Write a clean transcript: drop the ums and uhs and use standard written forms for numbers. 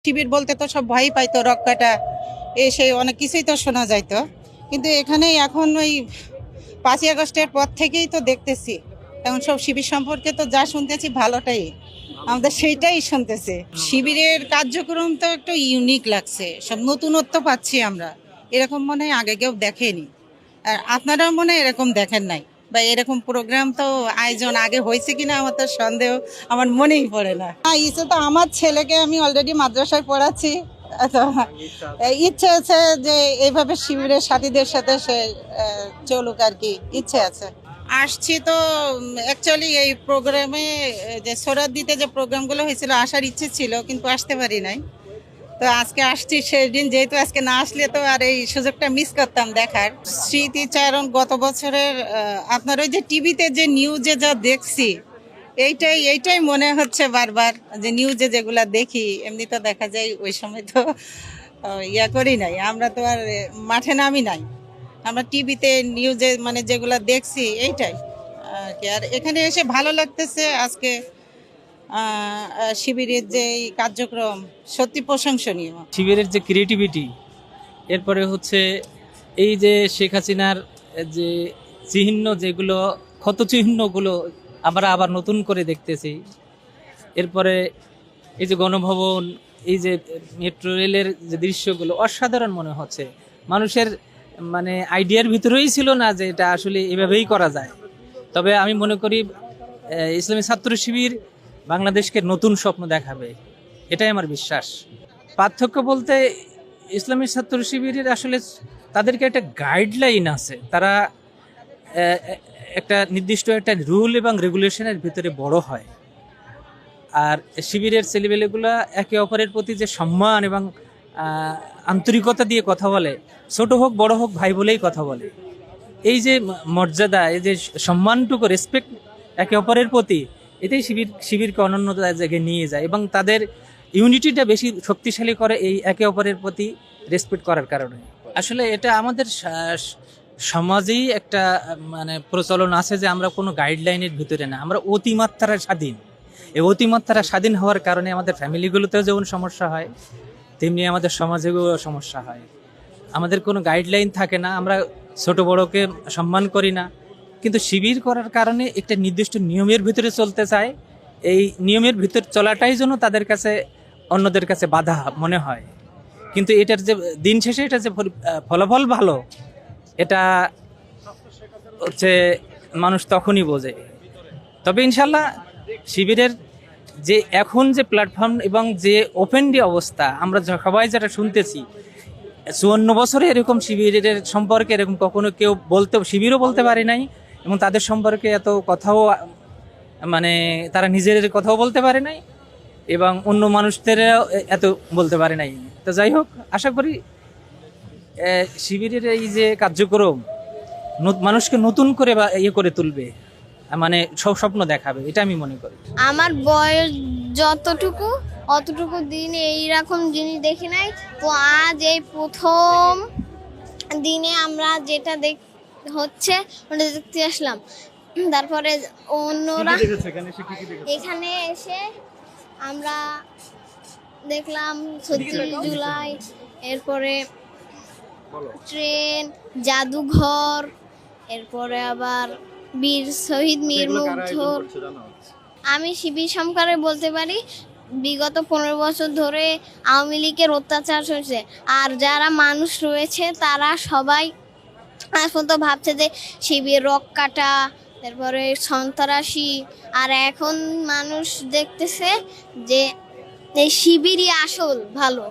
শিবির বলতে তো সব ভয়ই পাইতো, রক্কাটা এসে অনেক কিছুই তো শোনা যাইতো, কিন্তু এখানে এখন ওই 5ই আগস্টের পর থেকেই তো দেখতেছি এখন সব শিবির সম্পর্কে তো যা শুনতেছি ভালোটাই, আমাদের সেইটাই শুনতেছে। শিবিরের কার্যক্রম তো একটু ইউনিক লাগছে, সব নতুনত্ব পাচ্ছি আমরা, এরকম মনে হয় আগে কেউ দেখেনি। আর আপনারাও মনে হয় এরকম দেখেন নাই, বা এরকম প্রোগ্রাম তো আয়োজন আগে হয়েছে কিনা আমার তো সন্দেহ, আমার মনেই পড়ে না। ইচ্ছে তো আমার ছেলেকে আমি অলরেডি মাদ্রাসায় পড়াচ্ছি, তো ইচ্ছে আছে যে এইভাবে শিবিরের সাথীদের সাথে সে চলুক আর কি, ইচ্ছে আছে। আসছি তো অ্যাকচুয়ালি এই প্রোগ্রামে, যে সোরাত দিতে যে প্রোগ্রামগুলো হয়েছিল আসার ইচ্ছে ছিল, কিন্তু আসতে পারি নাই। তো আজকে আসছি সেদিন, যেহেতু আজকে না আসলে তো আর এই সুযোগটা মিস করতাম দেখার। স্মৃতিচারণ গত বছরের আপনার ওই যে টিভিতে যে নিউজে যা দেখছি, এইটাই এইটাই মনে হচ্ছে বারবার, যে নিউজে যেগুলা দেখি, এমনি তো দেখা যায় ওই সময় তো ইয়া করি নাই, আমরা তো আর মাঠে নামি নাই, আমরা টিভিতে নিউজে মানে যেগুলা দেখছি এইটাই আর কি। আর এখানে এসে ভালো লাগতেছে আজকে, শিবিরের যে এই কার্যক্রম সত্যি প্রশংসনীয়। শিবিরের যে ক্রিয়েটিভিটি, এরপরে হচ্ছে এই যে শেখ হাসিনার যে চিহ্ন, যেগুলো ক্ষত চিহ্নগুলো আমরা আবার নতুন করে দেখতেছি। এরপরে এই যে গণভবন, এই যে মেট্রো রেলের যে দৃশ্যগুলো অসাধারণ মনে হচ্ছে। মানুষের মানে আইডিয়ার ভিতরেই ছিল না যে এটা আসলে এভাবেই করা যায়। তবে আমি মনে করি ইসলামী ছাত্র শিবির বাংলাদেশকে নতুন স্বপ্ন দেখাবে, এটাই আমার বিশ্বাস। পার্থক্য বলতে ইসলামী ছাত্র শিবিরের আসলে তাদেরকে একটা গাইডলাইন আছে, তারা একটা নির্দিষ্ট একটা রুল এবং রেগুলেশনের ভিতরে বড় হয়। আর শিবিরের ছেলেবেলেগুলো একে অপরের প্রতি যে সম্মান এবং আন্তরিকতা দিয়ে কথা বলে, ছোট হোক বড় হোক ভাই বলেই কথা বলে। এই যে মর্যাদা, এই যে সম্মানটুকু, রেসপেক্ট একে অপরের প্রতি, এটাই শিবিরকে অনন্য জায়গায় নিয়ে যায় এবং তাদের ইউনিটিটা বেশি শক্তিশালী করে এই একে অপরের প্রতি রেসপেক্ট করার কারণে। আসলে এটা আমাদের সমাজেই একটা মানে প্রচলন আছে যে আমরা কোনো গাইডলাইনের ভিতরে না, আমরা অতিমাত্রায় স্বাধীন। এই অতিমাত্রা স্বাধীন হওয়ার কারণে আমাদের ফ্যামিলিগুলোতেও যেমন সমস্যা হয়, তেমনি আমাদের সমাজেও সমস্যা হয়। আমাদের কোনো গাইডলাইন থাকে না, আমরা ছোট বড়কে সম্মান করি না। কিন্তু শিবির করার কারণে একটা নির্দিষ্ট নিয়মের ভিতরে চলতে চায়, এই নিয়মের ভিতর চলাটাই যেন তাদের কাছে অন্যদের কাছে বাধা মনে হয়। কিন্তু এটার যে দিন শেষে এটা যে ফলাফল ভালো, এটা হচ্ছে মানুষ তখনই বোঝে। তবে ইনশাল্লাহ শিবিরের যে এখন যে প্ল্যাটফর্ম এবং যে ওপেন ডে অবস্থা, আমরা সবাই যেটা শুনতেছি, 54 বছরে এরকম শিবিরের সম্পর্কে এরকম কখনো কেউ শিবিরও বলতে পারে নাই, এবং তাদের সম্পর্কে এত কথাও মানে তারা নিজেদের কথাও বলতে পারে নাই এবং অন্য মানুষদের এত বলতে পারে নাই। তো যাই হোক, আশা করি শিবিরের এই যে কার্যক্রম মানুষকে নতুন করে বা ইয়ে করে তুলবে, মানে সব স্বপ্ন দেখাবে, এটা আমি মনে করি। আমার বয়স যতটুকু অতটুকু দিনে এইরকম জিনিস দেখি নাই, তো আজ এই প্রথম দিনে আমরা যেটা হচ্ছে ওটা দেখতে আসলাম। তারপরে অন্যরা এখানে এসে আমরা দেখলাম 36 জুলাই, এরপরে ট্রেন, জাদুঘর, এরপরে আবার বীর শহীদ মীর মুগ্ধ। আমি শিবির সম্পর্কে বলতে পারি, বিগত 15 বছর ধরে আওয়ামী লীগের অত্যাচার চলছে, আর যারা মানুষ রয়েছে তারা সবাই আজ পর্যন্ত ভাবছে যে শিবির রক্কাটা, তারপরে সন্ত্রাসী। আর এখন মানুষ দেখতেছে যে এই শিবিরই আসল ভালো।